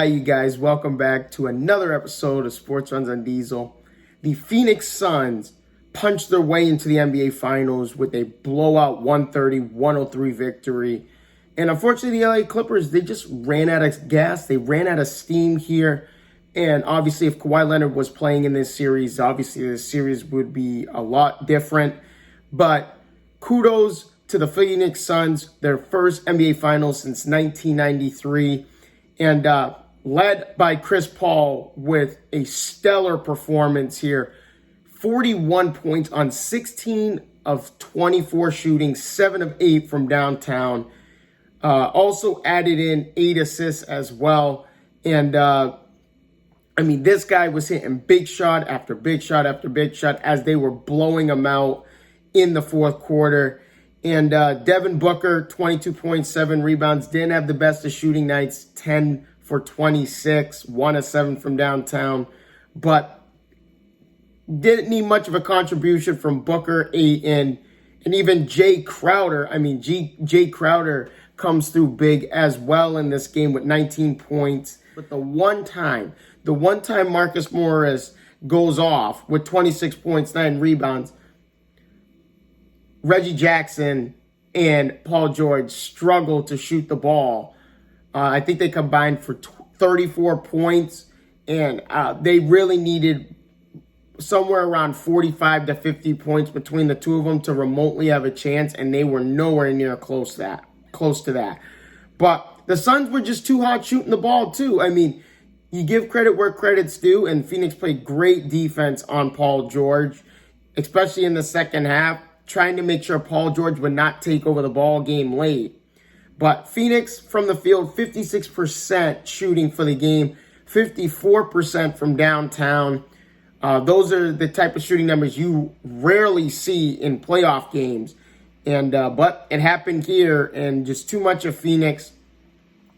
Hi, you guys. Welcome back to another episode of Sports Runs on Diesel. The Phoenix Suns punched their way into the NBA Finals with a blowout 130-103 victory. And unfortunately, the LA Clippers, they just ran out of gas. They ran out of steam here. And obviously, if Kawhi Leonard was playing in this series, obviously this series would be a lot different. But kudos to the Phoenix Suns, their first NBA Finals since 1993. And led by Chris Paul with a stellar performance here. 41 points on 16 of 24 shooting, 7 of 8 from downtown. Also added in 8 assists as well. And, this guy was hitting big shot after big shot after big shot as they were blowing him out in the fourth quarter. And Devin Booker, 22.7 rebounds, didn't have the best of shooting nights, 10 for 26, 1 of 7 from downtown, but didn't need much of a contribution from Booker, Ayton, and even Jay Crowder. Jay Crowder comes through big as well in this game with 19 points. But the one time Marcus Morris goes off with 26 points, 9 rebounds, Reggie Jackson and Paul George struggled to shoot the ball. I think they combined for 34 points, and they really needed somewhere around 45 to 50 points between the two of them to remotely have a chance, and they were nowhere near close to that. But the Suns were just too hot shooting the ball too. You give credit where credit's due, and Phoenix played great defense on Paul George, especially in the second half, trying to make sure Paul George would not take over the ball game late. But Phoenix from the field, 56% shooting for the game, 54% from downtown. Those are the type of shooting numbers you rarely see in playoff games. But it happened here, and just too much of Phoenix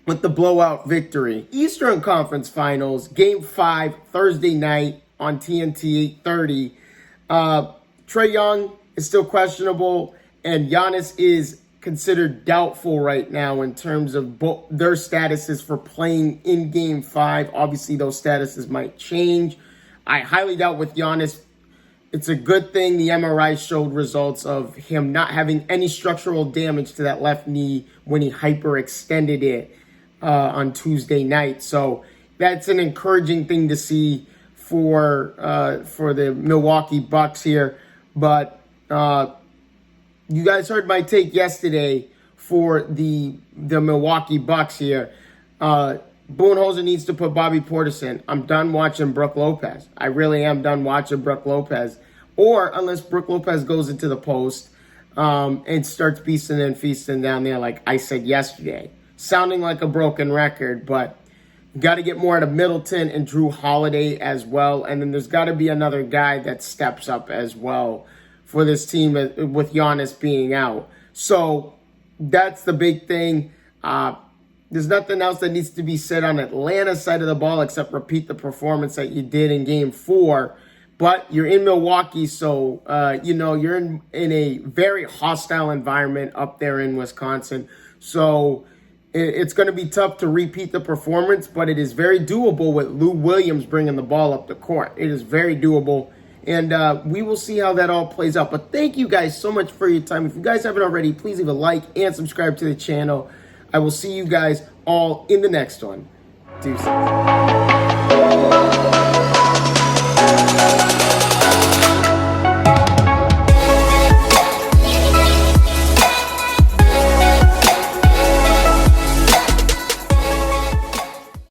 with the blowout victory. Eastern Conference Finals, Game 5, Thursday night on TNT 8:30. Trae Young is still questionable, and Giannis is considered doubtful right now in terms of their statuses for playing in Game 5. Obviously, those statuses might change. I highly doubt with Giannis. It's a good thing the MRI showed results of him not having any structural damage to that left knee when he hyperextended it on Tuesday night. So that's an encouraging thing to see for the Milwaukee Bucks here. But you guys heard my take yesterday for the Milwaukee Bucks here. Budenholzer needs to put Bobby Portis in. I'm done watching Brook Lopez. I really am done watching Brook Lopez. Or unless Brook Lopez goes into the post and starts beasting and feasting down there like I said yesterday. Sounding like a broken record, but got to get more out of Middleton and Drew Holiday as well. And then there's got to be another guy that steps up as well for this team with Giannis being out. So that's the big thing. There's nothing else that needs to be said on Atlanta's side of the ball except repeat the performance that you did in Game 4. But you're in Milwaukee, so you're in a very hostile environment up there in Wisconsin. So it's going to be tough to repeat the performance, but it is very doable with Lou Williams bringing the ball up the court. It is very doable. And we will see how that all plays out. But thank you guys so much for your time. If you guys haven't already, please leave a like and subscribe to the channel. I will see you guys all in the next one. Deuces.